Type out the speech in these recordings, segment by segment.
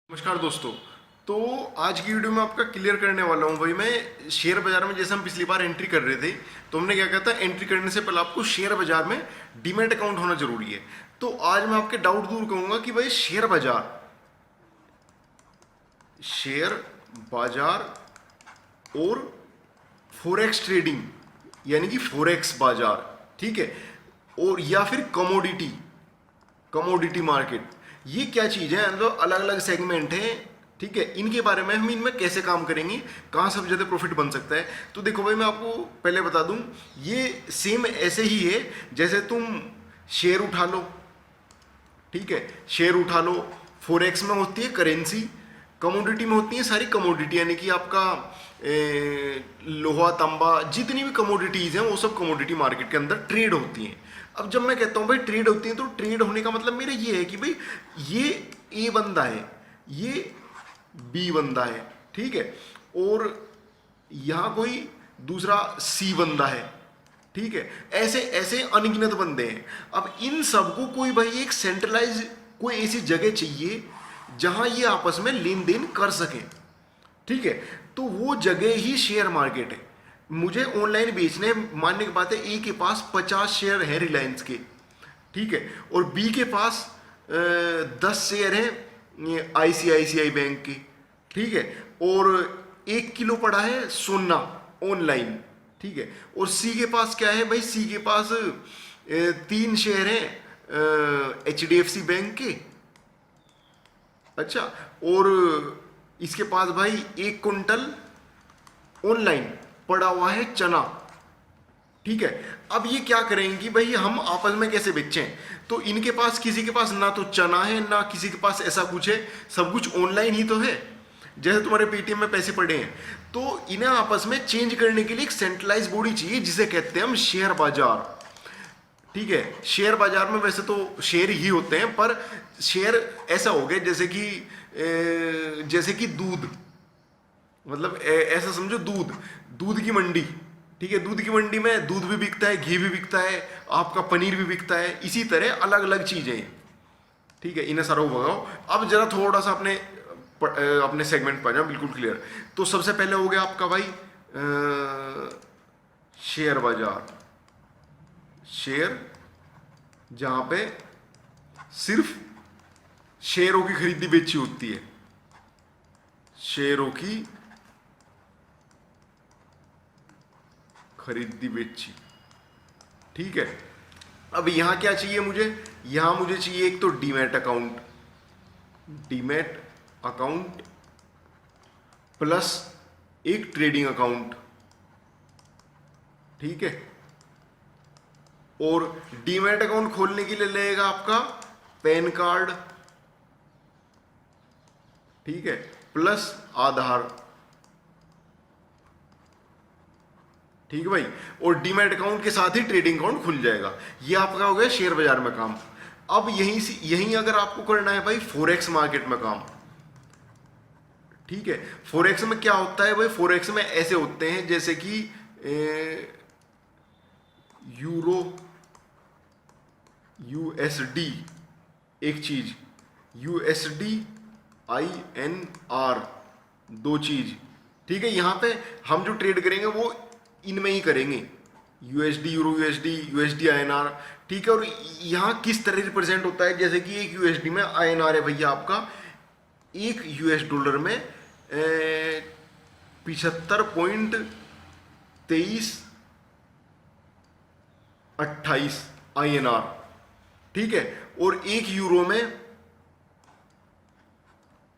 नमस्कार दोस्तों। तो आज की वीडियो में आपका क्लियर करने वाला हूँ भाई। मैं शेयर बाजार में जैसे हम पिछली बार एंट्री कर रहे थे तो हमने क्या कहा था, एंट्री करने से पहले आपको शेयर बाजार में डीमैट अकाउंट होना जरूरी है। तो आज मैं आपके डाउट दूर करूंगा कि भाई शेयर बाजार और फोरेक्स ट्रेडिंग यानी कि फोरेक्स बाजार, ठीक है, और या फिर कमोडिटी मार्केट, ये क्या चीज़ है, मतलब अलग अलग सेगमेंट है, ठीक है। इनके बारे में हम इनमें कैसे काम करेंगे, कहाँ सबसे ज़्यादा प्रॉफिट बन सकता है। तो देखो भाई, मैं आपको पहले बता दूं, ये सेम ऐसे ही है जैसे तुम शेयर उठा लो, ठीक है, शेयर उठा लो। फोरेक्स में होती है करेंसी, कमोडिटी में होती है सारी कमोडिटी, यानी कि आपका लोहा तांबा जितनी भी कमोडिटीज हैं वो सब कमोडिटी मार्केट के अंदर ट्रेड होती हैं। अब जब मैं कहता हूँ भाई ट्रेड होती हैं, तो ट्रेड होने का मतलब मेरा ये है कि भाई ये ए बंदा है, ये बी बंदा है, ठीक है, और यहाँ कोई दूसरा सी बंदा है, ठीक है। ऐसे ऐसे अनगिनत बंदे हैं। अब इन सबको कोई भाई एक सेंट्रलाइज कोई ऐसी जगह चाहिए जहां ये आपस में लेन देन कर सके, ठीक है। तो वो जगह ही शेयर मार्केट है। मुझे ऑनलाइन बेचने, मानने की बात है, ए के पास 50 शेयर है रिलायंस के, ठीक है, और बी के पास 10 शेयर है आईसीआईसीआई बैंक के, ठीक है, और 1 किलो पड़ा है सोना ऑनलाइन, ठीक है, और सी के पास क्या है भाई, सी के पास 3 शेयर है एचडीएफसी बैंक के, अच्छा, और इसके पास भाई 1 कुंटल ऑनलाइन पड़ा हुआ है चना, ठीक है। अब ये क्या करेंगी भाई, हम आपस में कैसे बेचें। तो इनके पास, किसी के पास ना तो चना है ना किसी के पास ऐसा कुछ है, सब कुछ ऑनलाइन ही तो है। जैसे तुम्हारे पेटीएम में पैसे पड़े हैं, तो इन्हें आपस में चेंज करने के लिए एक सेंट्रलाइज बॉडी चाहिए जिसे कहते हैं हम शेयर बाजार, ठीक है। शेयर बाजार में वैसे तो शेयर ही होते हैं, पर शेयर ऐसा हो गया जैसे कि दूध, मतलब ऐसा समझो, दूध की मंडी, ठीक है, दूध की मंडी में दूध भी बिकता है, घी भी बिकता है, आपका पनीर भी बिकता है, इसी तरह अलग अलग चीजें हैं, ठीक है। इन्हें सारा भगाओ। अब जरा थोड़ा सा अपने सेगमेंट पर जाओ, बिल्कुल क्लियर। तो सबसे पहले हो गया आपका भाई शेयर बाजार, शेयर जहां पे सिर्फ शेयरों की खरीदी बेची होती है, शेयरों की खरीदी बेची, ठीक है। अब यहां क्या चाहिए मुझे, यहां मुझे चाहिए एक तो डीमैट अकाउंट प्लस एक ट्रेडिंग अकाउंट, ठीक है। और डीमैट अकाउंट खोलने के लिए लगेगा आपका पैन कार्ड, ठीक है, प्लस आधार, ठीक है भाई। और डीमैट अकाउंट के साथ ही ट्रेडिंग अकाउंट खुल जाएगा। ये आपका हो गया शेयर बाजार में काम। अब यहीं अगर आपको करना है भाई फोरेक्स मार्केट में काम, ठीक है। फोरेक्स में क्या होता है भाई, फोरेक्स में ऐसे होते हैं जैसे कि यूरो यूएसडी, एक चीज, यूएसडी INR, दो चीज, ठीक है। यहां पे हम जो ट्रेड करेंगे वो इनमें ही करेंगे, यूएसडी यूरो, यूएसडी INR, ठीक है। और यहां किस तरह रिप्रेजेंट होता है, जैसे कि एक यूएसडी में INR है भैया आपका, एक US डॉलर में 75.2328 INR, ठीक है। और एक यूरो में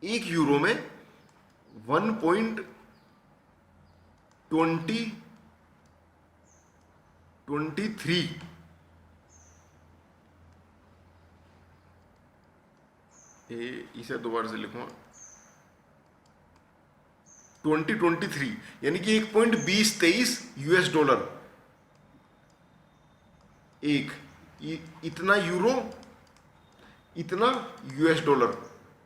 1.23, इसे दोबारा से लिखूंगा, 2023, यानी कि 1.2023 US डॉलर, एक इतना यूरो, इतना US डॉलर,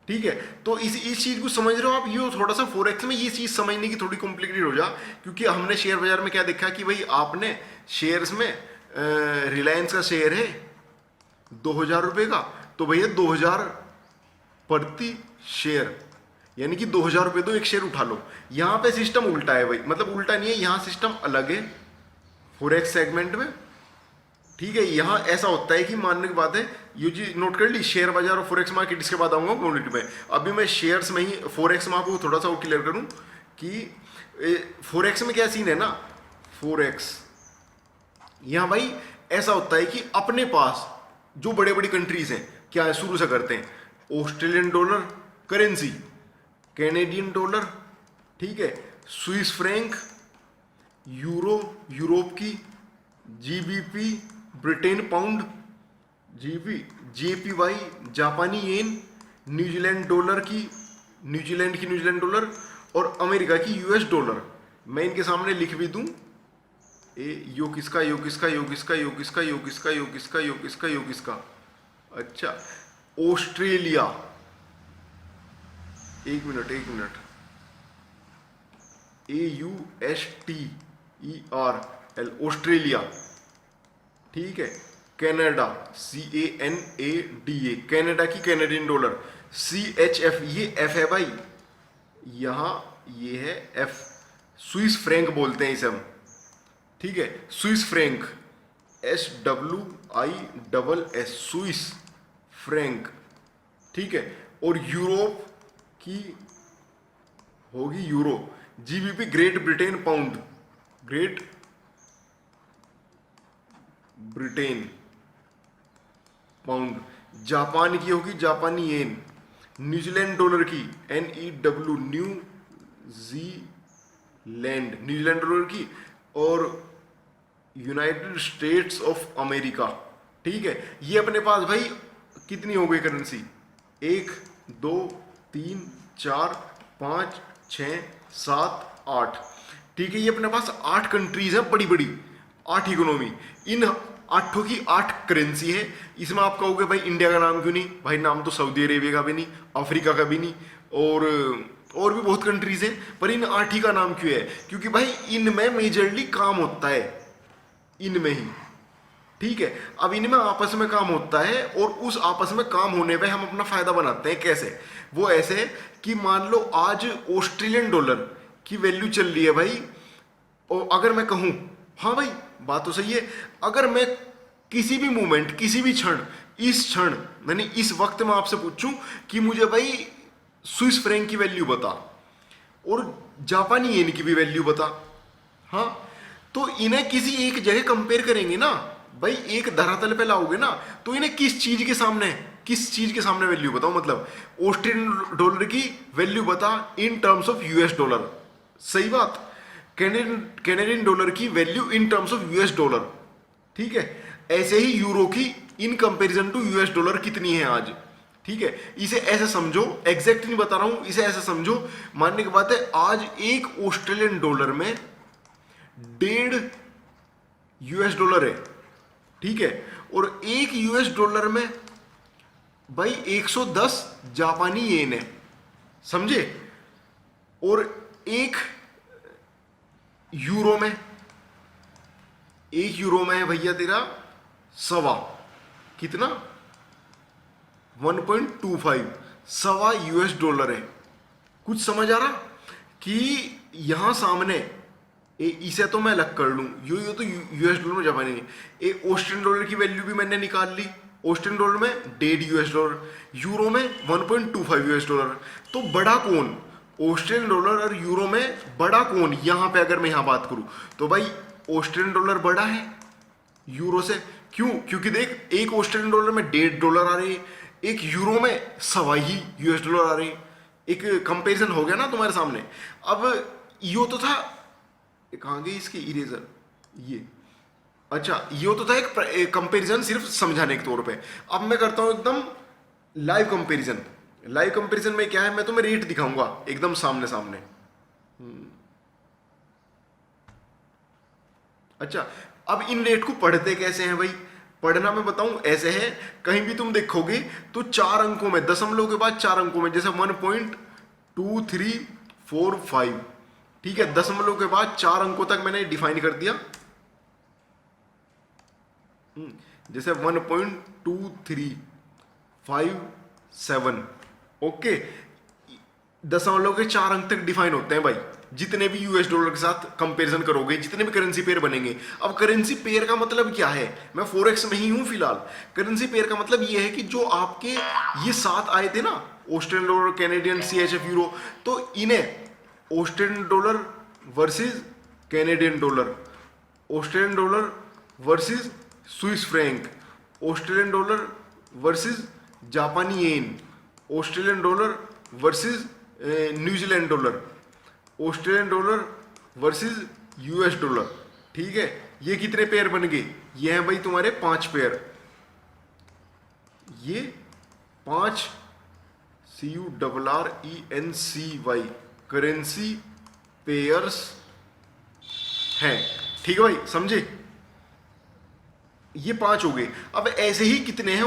ठीक है। तो इस चीज को समझ रहे हो आप। ये थोड़ा सा फोरेक्स में ये चीज समझने की थोड़ी कॉम्प्लिकेटेड हो जा, क्योंकि हमने शेयर बाजार में क्या देखा कि भाई आपने शेयर्स में रिलायंस का शेयर है 2000 रुपए का, तो भैया 2000 प्रति शेयर, यानी कि 2,000 रुपये दो, एक शेयर उठा लो। यहाँ पे सिस्टम उल्टा है भाई, मतलब उल्टा नहीं है, यहाँ सिस्टम अलग है फॉरेक्स सेगमेंट में। ठीक है, यहाँ ऐसा होता है कि मानने की बात है, ये जी नोट कर ली, शेयर बाजार और फॉरेक्स मार्केट, इसके बाद आऊंगा कमोडिटी में। अभी मैं शेयर्स में ही, फॉरेक्स में आपको थोड़ा सा और क्लियर करूं कि फॉरेक्स में क्या सीन है ना, फॉरेक्स यहाँ भाई ऐसा होता है कि अपने पास जो बड़े बड़ी कंट्रीज हैं, क्या है, शुरू से करते हैं, Australian dollar currency, Canadian dollar, ठीक है, स्विस फ्रैंक, यूरो यूरोप की, GBP Britain pound, GB JPY जापानी येन, न्यूजीलैंड डॉलर की, न्यूजीलैंड डॉलर, और अमेरिका की यूएस डॉलर। मैं इनके सामने लिख भी दूं, यो किसका, यो किसका, यो किसका, यो किसका, यो किसका, यो किसका, यो किसका, यो किसका। अच्छा, ऑस्ट्रेलिया, एक मिनट, AUSTERL, ऑस्ट्रेलिया, ठीक है, कनाडा, CANADA, कनाडा की कैनेडियन डॉलर, CHF, ये F है भाई, यहां ये है F, स्विस फ्रैंक बोलते हैं इसे हम, ठीक है, Swiss franc, SWISS, Swiss franc, ठीक है, और यूरोप की होगी euro, GBP great Britain pound, great Britain pound, Japan की होगी जापानी येन, न्यूजीलैंड डॉलर की NEW, न्यूजीलैंड डॉलर की, और यूनाइटेड स्टेट्स ऑफ अमेरिका, ठीक है। ये अपने पास भाई कितनी हो गई करेंसी, 1 2 3 4 5 6 7 8, ठीक है, ये अपने पास 8 कंट्रीज है, बड़ी बड़ी 8 इकोनॉमी, इन 8 की 8 करेंसी है। इसमें आप कहोगे भाई इंडिया का नाम क्यों नहीं, भाई नाम तो सऊदी अरेबिया का भी नहीं, अफ्रीका का भी नहीं, और भी बहुत कंट्रीज है, पर इन 8 ही का नाम क्यों है, क्योंकि भाई इनमें मेजरली काम होता है, इनमें ही, ठीक है। अब इनमें आपस में काम होता है, और उस आपस में काम होने पे हम अपना फायदा बनाते हैं। कैसे, वो ऐसे कि मान लो आज ऑस्ट्रेलियन डॉलर की वैल्यू चल रही है भाई, और अगर मैं कहूं, हाँ भाई बात तो सही है, अगर मैं किसी भी मोमेंट, किसी भी क्षण, इस क्षण मैंने इस वक्त में आपसे पूछूं कि मुझे भाई स्विस फ्रैंक की वैल्यू बता और जापानी येन की भी वैल्यू बता, हाँ, तो इन्हें किसी एक जगह कंपेयर करेंगे ना भाई, एक धरातल पे लाओगे ना, तो इन्हें किस चीज के सामने वैल्यू बताओ, मतलब ऑस्ट्रेलियन डॉलर की वैल्यू बता in terms of US dollar, सही बात, कैनेडियन डॉलर की value in terms of US dollar, ठीक है। ऐसे ही यूरो की in comparison to US dollar कितनी है आज, ठीक है। इसे ऐसे समझो, एग्जैक्ट नहीं बता रहा हूं, इसे ऐसे समझो, मानने की बात है, आज एक ऑस्ट्रेलियन डॉलर में 1.5 यूएस डॉलर है, ठीक है, और एक यूएस डॉलर में भाई 110 जापानी येन है, समझे, और एक यूरो में, है भैया तेरा सवा, कितना, 1.25, सवा यूएस डॉलर है। कुछ समझ आ रहा कि यहां सामने इसे तो मैं अलग कर लूं, यो तो यूएस डॉलर में जापानी नहीं, ऑस्ट्रेलियन डॉलर की वैल्यू भी मैंने निकाल ली, ऑस्ट्रेलियन डॉलर में 1.5 यूएस डॉलर, यूरो में 1.25 यूएस डॉलर, तो बड़ा कौन, ऑस्ट्रेलियन डॉलर और यूरो में बड़ा कौन, यहां पे अगर मैं यहां बात करूं तो भाई ऑस्ट्रेलियन डॉलर बड़ा है यूरो से, क्यों, क्योंकि देख एक ऑस्ट्रेलियन डॉलर में 1.5 डॉलर आ रहे हैं, एक यूरो में सवा ही यूएस डॉलर आ रहे हैं, एक कंपैरिजन हो गया ना तुम्हारे सामने। अब यो तो था, कहां गई इसकी इरेजर, ये, अच्छा यो तो था एक कंपैरिजन सिर्फ समझाने के तौर पे। अब मैं करता हूं एकदम लाइव कंपैरिजन। लाइव कंपैरिजन में क्या है, मैं तुम्हें रेट दिखाऊंगा एकदम सामने सामने। अच्छा, अब इन रेट को पढ़ते कैसे हैं भाई, पढ़ना मैं बताऊं ऐसे है, कहीं भी तुम देखोगे तो 4 अंकों में, दशमलव के बाद 4 अंकों में, जैसे 1.2345, ठीक है, दशमलव के बाद 4 अंकों तक मैंने डिफाइन कर दिया, जैसे 1.2357, ओके, 0.4 अंक तक डिफाइन होते हैं भाई, जितने भी यूएस डॉलर के साथ कंपैरिजन करोगे, जितने भी करेंसी पेयर बनेंगे। अब करेंसी पेयर का मतलब क्या है, मैं फॉरेक्स में ही हूं फिलहाल। करेंसी पेयर का मतलब ये है कि जो आपके ये 7 आए थे ना, Australian dollar, Canadian, CHF, euro, तो इन्हें Australian dollar versus Canadian dollar, Australian dollar versus Swiss franc, Australian dollar versus जापानी yen, Australian dollar versus New Zealand dollar, Australian dollar versus US dollar. ठीक है, ये कितने पेयर बन गए, ये हैं भाई तुम्हारे 5 पेयर। ये 5 CURRENCY करेंसी पेयर्स हैं। ठीक है भाई, समझे, ये 5 हो गए। अब ऐसे ही कितने हैं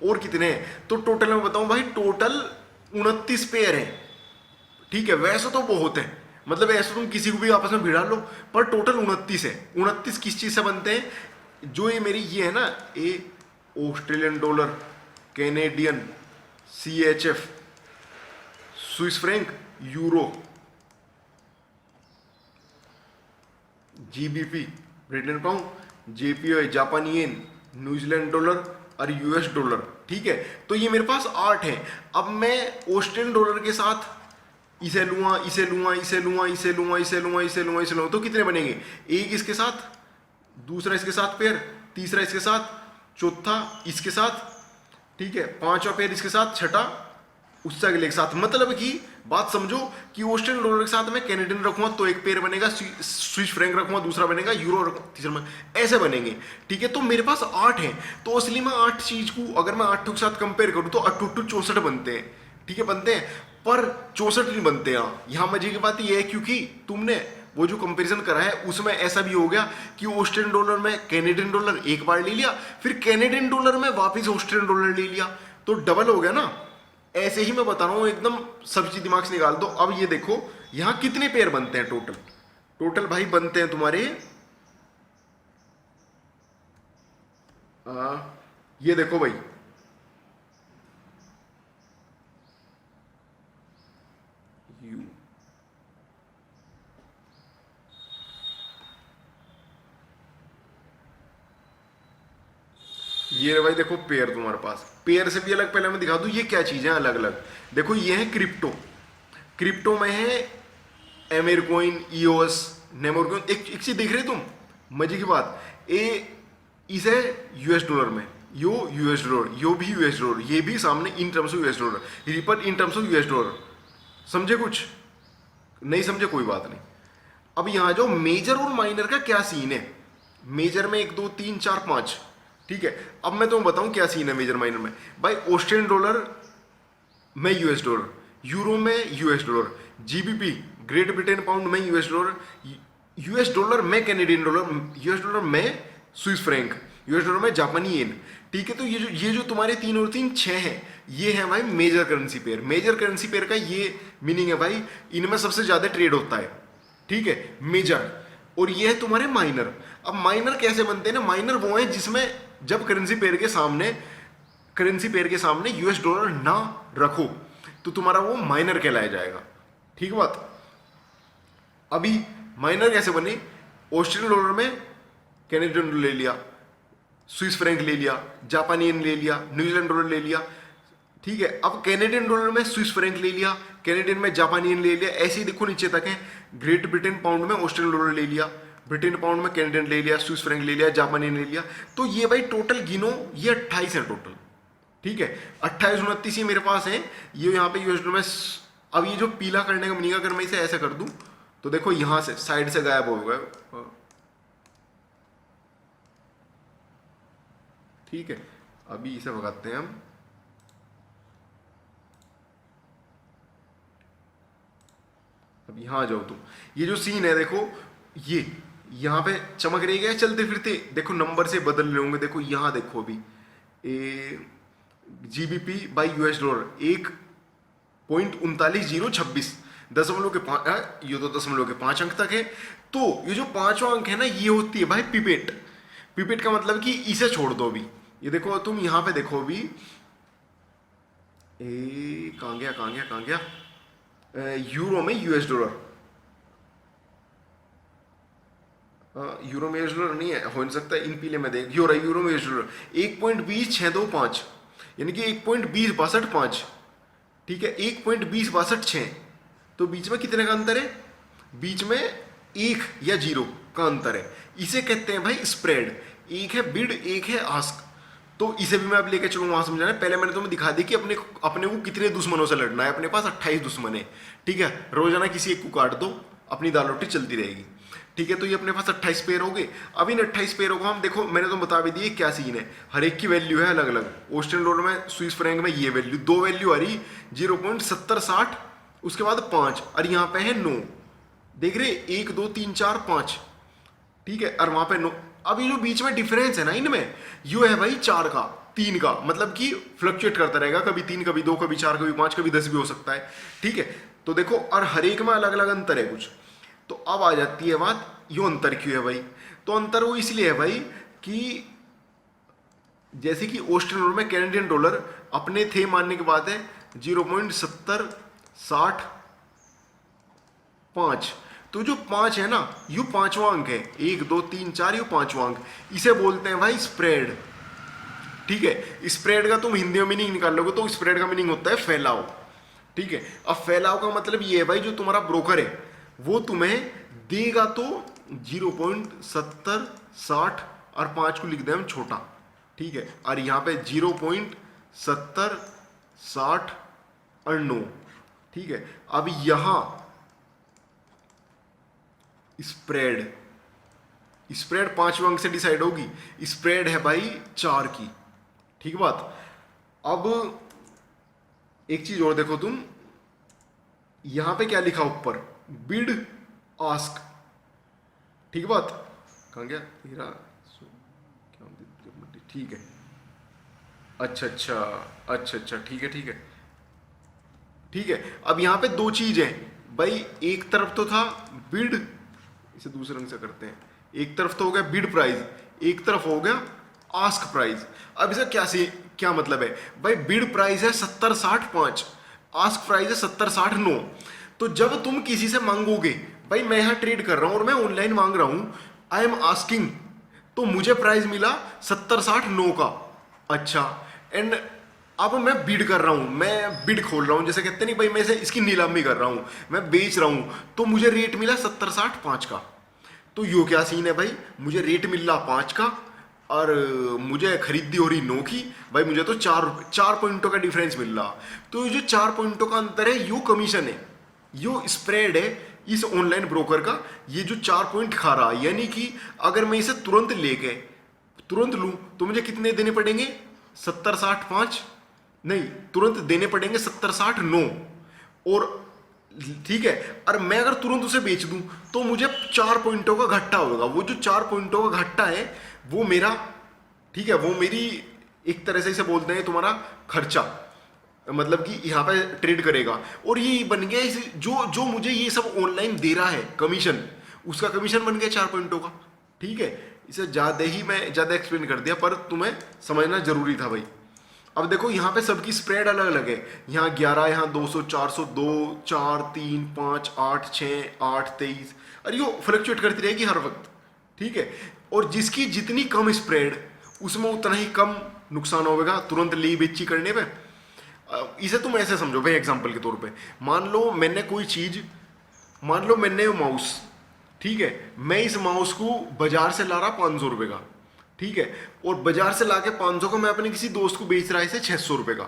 और कितने हैं, तो टोटल मैं बताऊं भाई, टोटल 29 पेयर हैं। ठीक है, वैसे तो बहुत है, मतलब ऐसे तुम किसी को भी आपस में भिड़ा लो, पर टोटल 29 है। 29 किस चीज से बनते हैं, जो ये मेरी ये है ना, ए Australian dollar, Canadian, CHF, Swiss franc, euro, GBP, Britain pound, JPY, जापानी येन, न्यूजीलैंड डॉलर और यूएस डॉलर। ठीक है, तो ये मेरे पास 8 है। अब मैं ऑस्ट्रेलियन डॉलर के साथ इसे लूंगा, इसे लूंगा, इसे लूंगा, इसे लूंगा, इसे लूंगा, इसे लूंगा, इसे लूंगा, तो कितने बनेंगे, एक इसके साथ, दूसरा इसके साथ पेयर, तीसरा इसके साथ, चौथा इसके साथ, ठीक है, पांचवा पेयर इसके साथ, छठा उससे अगले के साथ। मतलब कि बात समझो कि ऑस्ट्रेलियन डॉलर के साथ मैं कैनेडियन रखूंगा तो एक पेयर बनेगा, स्विस फ्रैंक रखूंगा दूसरा बनेगा, यूरो रखूंगा तीसरा बनेगा, ऐसे बनेंगे। ठीक है, तो मेरे पास 8 है, तो असली में 8 चीज को अगर मैं 8 के साथ कंपेयर करूं तो 8 64 बनते हैं। ठीक है, बनते हैं, पर 64 नहीं बनते। यहाँ मजे की बात ये है, क्योंकि तुमने वो जो कंपैरिजन करा है उसमें ऐसा भी हो गया कि ऑस्ट्रेलियन डॉलर में कैनेडियन डॉलर एक बार ले लिया, फिर कैनेडियन डॉलर में वापस ऑस्ट्रेलियन डॉलर ले लिया, तो डबल हो गया ना। ऐसे ही मैं बता रहा हूं, एकदम सब चीज दिमाग से निकाल दो। अब ये देखो यहां कितने पेयर बनते हैं टोटल भाई बनते हैं तुम्हारे ये देखो भाई, ये भाई देखो पेयर तुम्हारे पास, पेयर से भी अलग, पहले मैं दिखा दूं ये क्या चीजें अलग अलग। देखो ये है क्रिप्टो, क्रिप्टो में है एमेरकॉइन, ईओस, नेमोरकॉइन। एक चीज देख रहे तुम, मजे की बात, इसे यूएस डॉलर में, यो यूएस डॉलर, यो भी यूएस डॉलर, ये भी सामने इन terms of US dollar, ripper in terms of US dollar. समझे, कुछ नहीं समझे कोई बात नहीं। अब यहां जो मेजर और माइनर का क्या सीन है, मेजर में 1 2 3 4 5, ठीक है। अब मैं तुम्हें बताऊं क्या सीन है मेजर माइनर में। भाई ऑस्ट्रेलियन डॉलर में यूएस डॉलर, यूरो में US dollar, GBP great Britain pound में यूएस डॉलर, यूएस डॉलर में कैनेडियन डॉलर, यूएस डॉलर में स्विस फ्रैंक, यूएस डॉलर में जापानी येन। ठीक है, तो ये जो तुम्हारे 3 और 3 6 हैं, ये है भाई major currency pair. Major currency pair का ये मीनिंग है भाई, इनमें सबसे ज्यादा ट्रेड होता है। ठीक है, मेजर। और ये है तुम्हारे माइनर। अब माइनर कैसे बनते हैं ना, माइनर वो है जिसमें जब करेंसी पेयर के सामने यूएस डॉलर ना रखो तो तुम्हारा वो माइनर कहलाया जाएगा। ठीक बात। अभी माइनर कैसे बने, ऑस्ट्रेलियन डॉलर में कैनेडियन डॉलर ले लिया, स्विस फ्रैंक ले लिया, जापानी येन ले लिया, न्यूजीलैंड डॉलर ले लिया। ठीक है, अब कैनेडियन डॉलर में स्विस फ्रैंक ले लिया, कैनेडियन में जापानी येन ले लिया, ऐसे ही देखो नीचे तक है। ग्रेट ब्रिटेन पाउंड में ऑस्ट्रेलियन डॉलर ले लिया, ब्रिटेन पाउंड में कैनेडियन ले लिया, स्विस फ्रैंक ले लिया, जापानी येन ले लिया। तो ये भाई टोटल गिनो, ये 28 है टोटल। ठीक है, 28 29 ही मेरे पास है। ये यहाँ पे यूएस डॉलर में, अब ये जो पीला करने का मीनिंग, अगर मैं इसे ऐसा कर दूं तो देखो यहां से साइड से गायब हो गया। ठीक है, अभी इसे भगाते हैं हम। अब यहां आ जाओ तुम, ये जो सीन है देखो, ये यहां पे चमक रही है चलते फिरते, देखो नंबर से बदल रहे होंगे। देखो यहां देखो अभी जीबीपी बाई यूएस डॉलर 1.39026, दशमलव के 5, ये तो दशमलव के 5 अंक तक है। तो ये जो 5वां अंक है ना, ये होती है भाई पिपेट। पिपेट का मतलब कि इसे छोड़ दो। अभी ये देखो तुम यहां पे देखो, अभी कहां गया, यूरो में यूएस डॉलर, यूरो में यूएस डॉलर नहीं है, हो नहीं सकता, इन पीले में देख, यूरो में यूएस डॉलर 1.20625, यानी कि 1.2062, ठीक है, 1.2062, तो बीच में कितने का अंतर है? बीच में 1 या 0 का अंतर है। इसे कहते हैं भाई स्प्रेड। एक है बिड, एक है आस्क। तो इसे भी मैं अब लेके चलूँ वहां समझाने। पहले मैंने तुम्हें दिखा दी कि अपने को कितने दुश्मनों से लड़ना है। अपने पास 28 दुश्मन है, ठीक है। रोजाना किसी एक को काट दो, अपनी दाल रोटी चलती रहेगी, ठीक है। तो ये अपने पास 28 पेयर हो गए। अब इन 28 पेयरों को हम देखो, मैंने तो बता भी दी क्या सीन है। हर एक की वैल्यू है अलग अलग। ऑस्ट्रेलियन डॉलर में, स्विस फ्रैंक में ये वैल्यू, 2 वैल्यू आ रही 0.7060, उसके बाद 5, और यहाँ पे है 9। देख रहे 1 2 3 4 5, ठीक है, और वहां पे 9। अब ये जो बीच में डिफरेंस है ना इनमें, यू है भाई 4 का 3 का, मतलब कि फ्लक्चुएट करता रहेगा, कभी 3 कभी 2 कभी 4 कभी 5 कभी 10 भी हो सकता है, ठीक है। तो देखो, और हर एक में अलग अलग अंतर है कुछ। तो अब आ जाती है बात, यो अंतर क्यों है भाई? तो अंतर वो इसलिए है भाई कि जैसे कि ऑस्ट्रेलियन डॉलर में कैनेडियन डॉलर अपने थे मानने की बात है 0.7065, तो जो 5 है ना, यू 5वां अंक है, 1 2 3 4, यू 5वां अंक, इसे बोलते हैं भाई स्प्रेड, ठीक है। स्प्रेड का तुम हिंदी में मीनिंग निकाल लोगे तो स्प्रेड का मीनिंग होता है फैलाव, ठीक है। अब फैलाव का मतलब ये है भाई, जो तुम्हारा ब्रोकर है वो तुम्हें देगा तो 0.7060 और 5 को लिख दें हम छोटा, ठीक है, और यहाँ पे 0.7060 और 9, ठीक है। अब यहां स्प्रेड 5वें अंक से डिसाइड होगी। स्प्रेड है भाई 4 की, ठीक बात। अब एक चीज और देखो तुम, यहां पे क्या लिखा ऊपर, बिड आस्क, ठीक बात। कहां गया तेरा, ठीक है, अच्छा, ठीक है। अब यहां पे 2 चीज है भाई, एक तरफ तो था बिड, इसे दूसरे रंग से करते हैं, एक तरफ तो हो गया बिड प्राइस, एक तरफ हो गया आस्क प्राइस। अब इसका क्या मतलब है भाई? बिड प्राइस है 7065, आस्क प्राइस है 7069। तो जब तुम किसी से मांगोगे, भाई मैं यहां ट्रेड कर रहा हूं और मैं ऑनलाइन मांग रहा हूं, आई एम आस्किंग, तो मुझे प्राइस मिला 7069 का, अच्छा, एंड अब मैं बिड कर रहा हूं, मैं बिड खोल रहा हूं, जैसे कहते नहीं भाई, मैं इसे इसकी नीलामी कर रहा हूं, मैं बेच रहा हूं, तो मुझे रेट मिला 7065 का। तो यो क्या सीन है भाई, मुझे रेट मिल रहा 5 का और मुझे खरीदी हो रही 9 की, भाई मुझे तो 4 पॉइंटों का डिफरेंस मिल रहा। तो ये जो 4 पॉइंटों का अंतर है, यो कमीशन है, यो स्प्रेड है इस ऑनलाइन ब्रोकर का। ये जो 4 पॉइंट खा रहा, यानी कि अगर मैं इसे तुरंत लेके तुरंत लूं तो मुझे कितने देने पड़ेंगे? 7065 नहीं, तुरंत देने पड़ेंगे 7069, और ठीक है, और मैं अगर तुरंत उसे बेच दूं तो मुझे 4 पॉइंटों का घट्टा होगा। वो जो 4 पॉइंटों का घट्टा है वो मेरा, ठीक है, वो मेरी एक तरह से इसे बोलते हैं तुम्हारा खर्चा, मतलब कि यहाँ पे ट्रेड करेगा। और ये बन गया जो मुझे ये सब ऑनलाइन दे रहा है कमीशन, उसका कमीशन बन गया 4 पॉइंटों का, ठीक है। इसे ज़्यादा एक्सप्लेन कर दिया, पर तुम्हें समझना जरूरी था भाई। अब देखो यहाँ पे सबकी स्प्रेड अलग अलग है, यहाँ 11, यहाँ 200, 400, 2, 4, 3, 5, 8, 6, 8, 23, और ये फ्लक्चुएट करती रहेगी हर वक्त, ठीक है। और जिसकी जितनी कम स्प्रेड, उसमें उतना ही कम नुकसान होगा तुरंत ली बेची करने पे। इसे तुम ऐसे समझो भाई, एग्जांपल के तौर पे, मान लो मैंने कोई चीज, मान लो मैंने माउस, ठीक है, मैं इस माउस को बाजार से ला रहा 500 रुपए का, ठीक है, और बाजार से लाके 500 का मैं अपने किसी दोस्त को बेच रहा है इसे 600 रुपए का।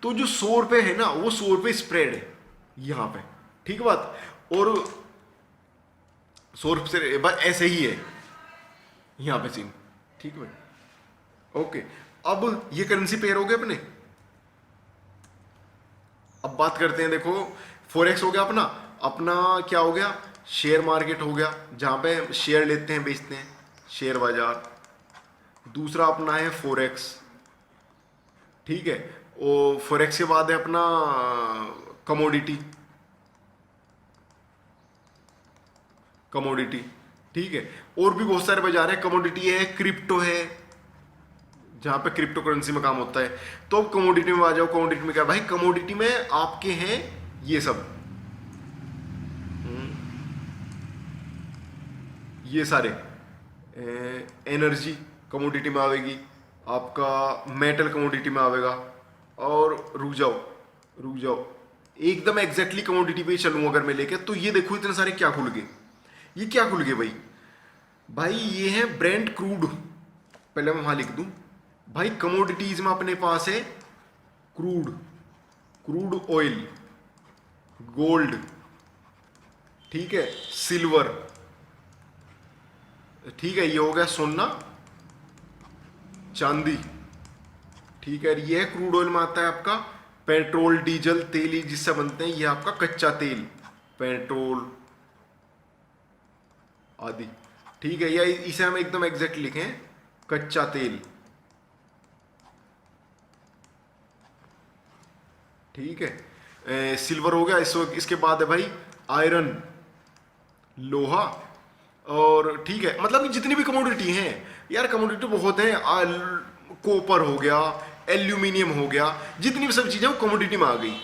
तो जो 100 रुपए है ना, वो 100 रुपए स्प्रेड है यहां पे, ठीक बात। और 100 रुपए से बस ऐसे ही है यहां पे सीन, ठीक है, ओके। अब ये करेंसी पेयर हो गए अपने। अब बात करते हैं, देखो फॉरेक्स हो गया अपना क्या हो गया, शेयर मार्केट हो गया, जहां पे शेयर लेते हैं बेचते हैं, शेयर बाजार। दूसरा अपना है फॉरेक्स, ठीक है, और फॉरेक्स के बाद है अपना कमोडिटी, ठीक है। और भी बहुत सारे बाजार है, कमोडिटी है, क्रिप्टो है, जहां पे क्रिप्टो करेंसी में काम होता है। तो अब कमोडिटी में आ जाओ। कमोडिटी में क्या भाई, कमोडिटी में आपके हैं ये सब, ये सारे एनर्जी कमोडिटी में आवेगी, आपका मेटल कमोडिटी में आवेगा। और रुक जाओ एकदम एग्जैक्टली कमोडिटी पे चलूँ अगर मैं लेके, तो ये देखो इतने सारे क्या खुल गए, ये क्या खुल गए भाई ये है ब्रेंट क्रूड। पहले मैं वहां लिख दूं भाई, कमोडिटीज में अपने पास है क्रूड ऑयल, गोल्ड, ठीक है, सिल्वर, ठीक है, ये हो गया सोना चांदी, ठीक है। ये क्रूड ऑयल में आता है आपका पेट्रोल, डीजल, तेल जिससे बनते हैं, ये आपका कच्चा तेल, पेट्रोल आदि, ठीक है। या इसे हम एकदम एग्जैक्ट लिखें कच्चा तेल, ठीक है। सिल्वर हो गया। इसके बाद है भाई आयरन, लोहा, और ठीक है, मतलब कि जितनी भी कमोडिटी हैं यार, कमोडिटी बहुत है, कॉपर हो गया, एल्यूमिनियम हो गया, जितनी भी सब चीजें वो कमोडिटी में आ गई,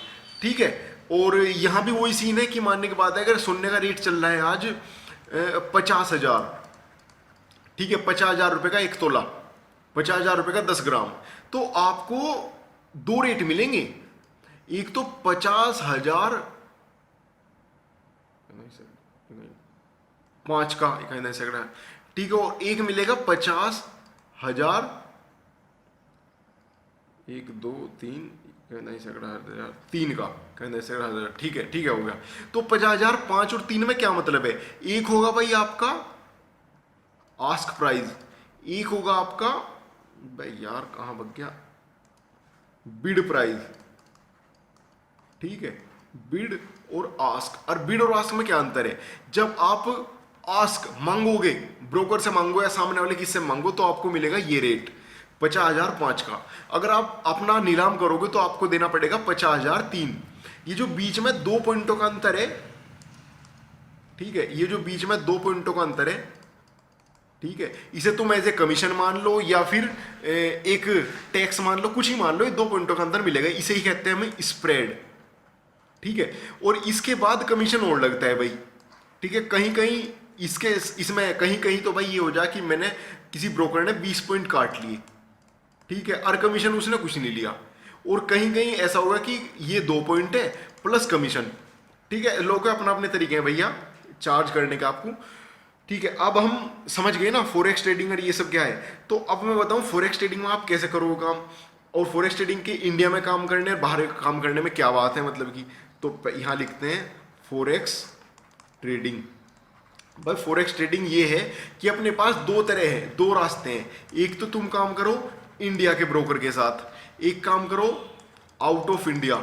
ठीक है। और यहां भी वही सीन है कि मानने के बाद अगर सोने का रेट चल रहा है आज 50,000, ठीक है, 50,000 रुपए का 1 तोला, 50,000 रुपए का 10 ग्राम, तो आपको दो रेट मिलेंगे। एक तो 50,000 5 का इकाई सैकड़ा, ठीक है, और एक मिलेगा 50,000 1 2 3 नहीं सैकड़ा 3 का कहना सैकड़ा, ठीक है हो गया। तो 50,000 5 और 3 में क्या मतलब है, एक होगा भाई आपका आस्क प्राइस, एक होगा आपका भाई यार कहां बग गया बिड प्राइस, ठीक है, बिड और आस्क। और बिड और आस्क में क्या अंतर है, जब आप आस्क मांगोगे, ब्रोकर से मांगो या सामने वाले किससे मांगो, तो आपको मिलेगा ये रेट 50,000 5 का। अगर आप अपना नीलाम करोगे तो आपको देना पड़ेगा 50,000 3। ये जो बीच में 2 पॉइंटों का अंतर है, ठीक है, ये जो बीच में 2 पॉइंटों का अंतर है, ठीक है, इसे तुम एज ए कमीशन मान लो या फिर एक टैक्स मान लो, कुछ ही मान लो, ये 2 पॉइंटों का अंतर मिलेगा, इसे ही कहते हैं हमें स्प्रेड, ठीक है। और इसके बाद कमीशन और लगता है भाई, ठीक है, कहीं कहीं इसमें कहीं कहीं तो भाई ये हो जाए कि मैंने किसी ब्रोकर ने 20 पॉइंट काट लिए, ठीक है, और कमीशन उसने कुछ नहीं लिया। और कहीं कहीं ऐसा होगा कि ये 2 पॉइंट है प्लस कमीशन, ठीक है। लोगों के अपना अपने तरीके हैं भैया चार्ज करने का आपको, ठीक है। अब हम समझ गए ना फॉरेक्स ट्रेडिंग और ये सब क्या है। तो अब मैं बताऊं फॉरेक्स ट्रेडिंग में आप कैसे करोगे काम, और फॉरेक्स ट्रेडिंग के इंडिया में काम करने और बाहर काम करने में क्या बात है, मतलब कि तो यहां लिखते हैं फॉरेक्स ट्रेडिंग। भाई फॉरेक्स ट्रेडिंग ये है कि अपने पास दो तरह है, दो रास्ते हैं। एक तो तुम काम करो इंडिया के ब्रोकर के साथ, एक काम करो आउट ऑफ इंडिया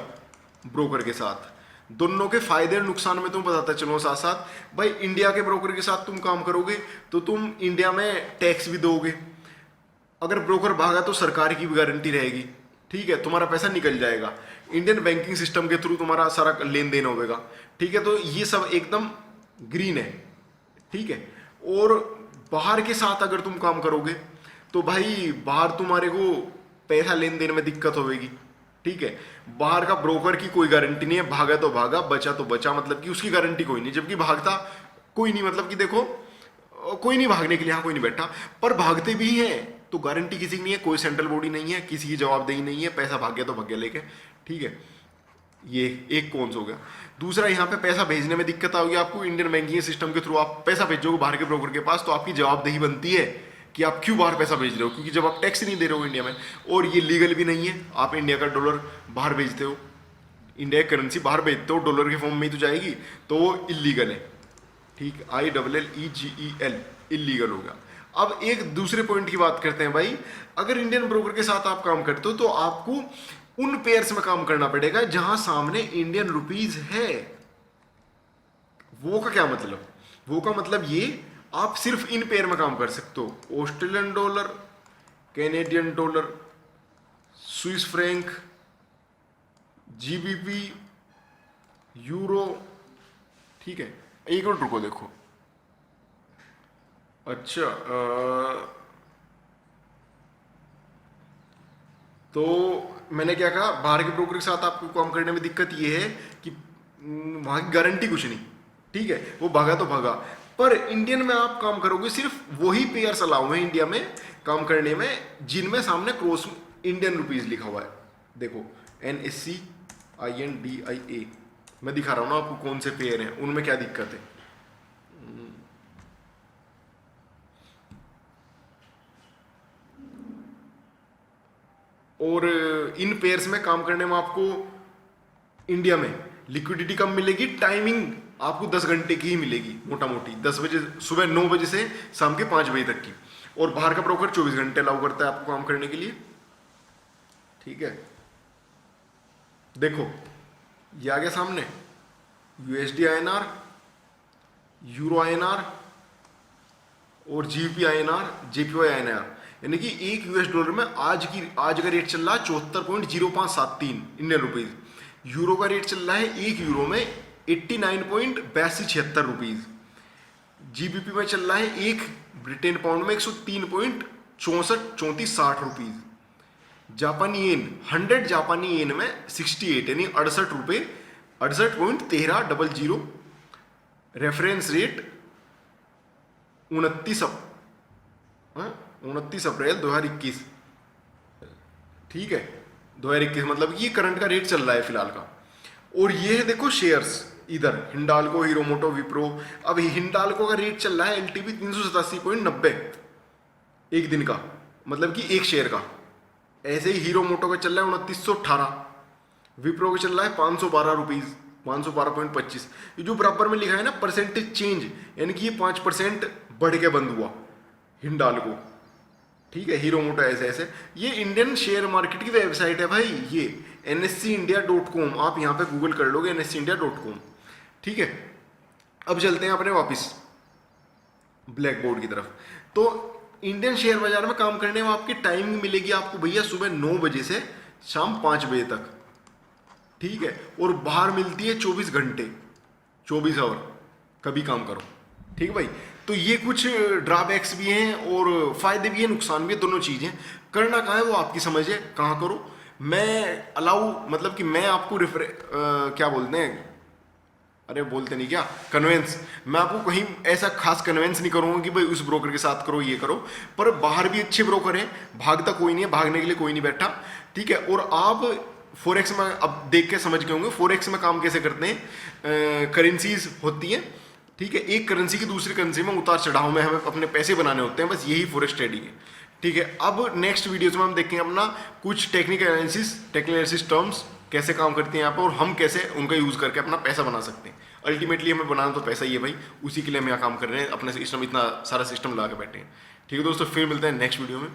ब्रोकर के साथ। दोनों के फायदे और नुकसान में तुम बताता चलो साथ साथ। भाई इंडिया के ब्रोकर के साथ तुम काम करोगे तो तुम इंडिया में टैक्स भी दोगे, अगर ब्रोकर भागा तो सरकार की भी गारंटी रहेगी, ठीक है, तुम्हारा पैसा निकल जाएगा, इंडियन बैंकिंग सिस्टम के थ्रू तुम्हारा सारा लेन देन होगा, ठीक है। तो ये सब एकदम ग्रीन है, ठीक है। और बाहर के साथ अगर तुम काम करोगे तो भाई बाहर तुम्हारे को पैसा लेन देन में दिक्कत होगी, ठीक है। बाहर का ब्रोकर की कोई गारंटी नहीं है, भागा तो भागा, बचा तो बचा, मतलब कि उसकी गारंटी कोई नहीं, जबकि भागता कोई नहीं, मतलब कि देखो कोई नहीं भागने के लिए, यहाँ कोई नहीं बैठा, पर भागते भी हैं तो गारंटी किसी की नहीं है, कोई सेंट्रल बॉडी नहीं है, किसी की जवाबदेही नहीं है, पैसा भाग गया तो भाग गया लेके, ठीक है। ये एक कौन सा हो गया। दूसरा, यहाँ पे पैसा भेजने में दिक्कत आओगी आपको, इंडियन बैंकिंग सिस्टम के थ्रू आप पैसा भेजोगे बाहर के ब्रोकर के पास तो आपकी जवाबदेही बनती है कि आप क्यों बाहर पैसा भेज रहे हो, क्योंकि जब आप टैक्स नहीं दे रहे हो इंडिया में, और ये लीगल भी नहीं है, आप इंडिया का डॉलर बाहर भेजते हो, इंडिया की करेंसी बाहर भेजते हो डॉलर के फॉर्म में ही तो जाएगी, तो वो इलीगल है, ठीक, ILLEGEL इलीगल होगा। अब एक दूसरे पॉइंट की बात करते हैं भाई, अगर इंडियन ब्रोकर के साथ आप काम करते हो तो आपको उन पेयर्स में काम करना पड़ेगा जहां सामने इंडियन रुपीज है। वो का क्या मतलब, वो का मतलब ये आप सिर्फ इन पेयर में काम कर सकते हो, Australian dollar, Canadian dollar, Swiss franc, GBP, euro, ठीक है। एक मिनट रुको देखो, अच्छा तो मैंने क्या कहा, बाहर के ब्रोकर के साथ आपको काम करने में दिक्कत ये है कि वहां की गारंटी कुछ नहीं, ठीक है, वो भागा तो भागा, पर इंडियन में आप काम करोगे सिर्फ वही पेयर्स अलाउ हैं इंडिया में काम करने में जिनमें सामने क्रॉस इंडियन रुपीज लिखा हुआ है। देखो NSCINDIA मैं दिखा रहा हूं ना आपको कौन से पेयर हैं, उनमें क्या दिक्कत है। और इन पेयर्स में काम करने में आपको इंडिया में लिक्विडिटी कम मिलेगी, टाइमिंग आपको 10 घंटे की ही मिलेगी मोटा मोटी, 10 बजे सुबह 9 बजे से शाम के 5 बजे तक की। और बाहर का ब्रोकर 24 घंटे अलाउ करता है आपको काम करने के लिए। ठीक है, देखो ये आ गया सामने USD INR, यूरो INR और GBP INR, JPY INR, यानी कि एक $1 में आज का रेट चल रहा है 74.0573 इंडियन रुपीज। यूरो का रेट चल रहा है एक यूरो में 89.8276 रुपीज। GBP में चल रहा है एक ब्रिटेन पाउंड में 103.64 रुपीज। जापानी येन 100 जापानी येन में 68 यानी 68 रुपये 68.1300। रेफरेंस रेट 29 अप्रैल 2021। ठीक है, 2021 मतलब ये करंट का रेट चल रहा है फिलहाल का। और ये है देखो शेयर्स, इधर हिंडाल्को, हीरो मोटो, विप्रो। अब हिंडाल्को का रेट चल रहा है LTV 387.90 एक दिन का, मतलब कि एक शेयर का। ऐसे ही हीरो मोटो का चल रहा है 2918, विप्रो का चल रहा है 512 रुपीज 512.25। ये जो बराबर में लिखा है ना परसेंटेज चेंज, यानी कि ये 5% बढ़ के बंद हुआ हिंडाल्को। ठीक है, हीरो मोटो ऐसे ऐसे। ये इंडियन शेयर मार्केट की वेबसाइट है भाई, ये NSCIndia.com, आप यहाँ पे गूगल कर लोगे NSCIndia.com। ठीक है, अब चलते हैं अपने वापस ब्लैक बोर्ड की तरफ। तो इंडियन शेयर बाजार में काम करने में आपकी टाइमिंग मिलेगी आपको भैया सुबह 9 बजे से शाम 5 बजे तक। ठीक है, और बाहर मिलती है 24 घंटे, 24 आवर, कभी काम करो। ठीक है भाई, तो ये कुछ ड्रॉबैक्स भी हैं और फायदे भी हैं, नुकसान भी है, दोनों चीजें। करना कहाँ है वो आपकी समझ है, कहाँ करो। मैं अलाउ मतलब कि मैं आपको क्या बोलते हैं, अरे बोलते नहीं क्या, कन्वेंस, मैं आपको कहीं ऐसा खास कन्वेंस नहीं करूंगा कि भाई उस ब्रोकर के साथ करो ये करो। पर बाहर भी अच्छे ब्रोकर हैं, भागता कोई नहीं है, भागने के लिए कोई नहीं बैठा। ठीक है, और आप फोरेक्स में अब देख के समझ गए होंगे फोरेक्स में काम कैसे करते हैं। करेंसीज होती हैं, ठीक है, एक करेंसी की दूसरी करेंसी में उतार चढ़ाव में हमें अपने पैसे बनाने होते हैं, बस यही फोरेक्स ट्रेडिंग है। ठीक है, अब नेक्स्ट वीडियोज में हम देखेंगे अपना कुछ टेक्निकल एनालिसिस टर्म्स कैसे काम करती हैं यहाँ पर, और हम कैसे उनका यूज करके अपना पैसा बना सकते हैं। अल्टीमेटली हमें बनाना तो पैसा ही है भाई, उसी के लिए हम यहाँ काम कर रहे हैं, अपने सिस्टम इतना सारा सिस्टम लगा के बैठे हैं। ठीक है दोस्तों, फिर मिलते हैं नेक्स्ट वीडियो में।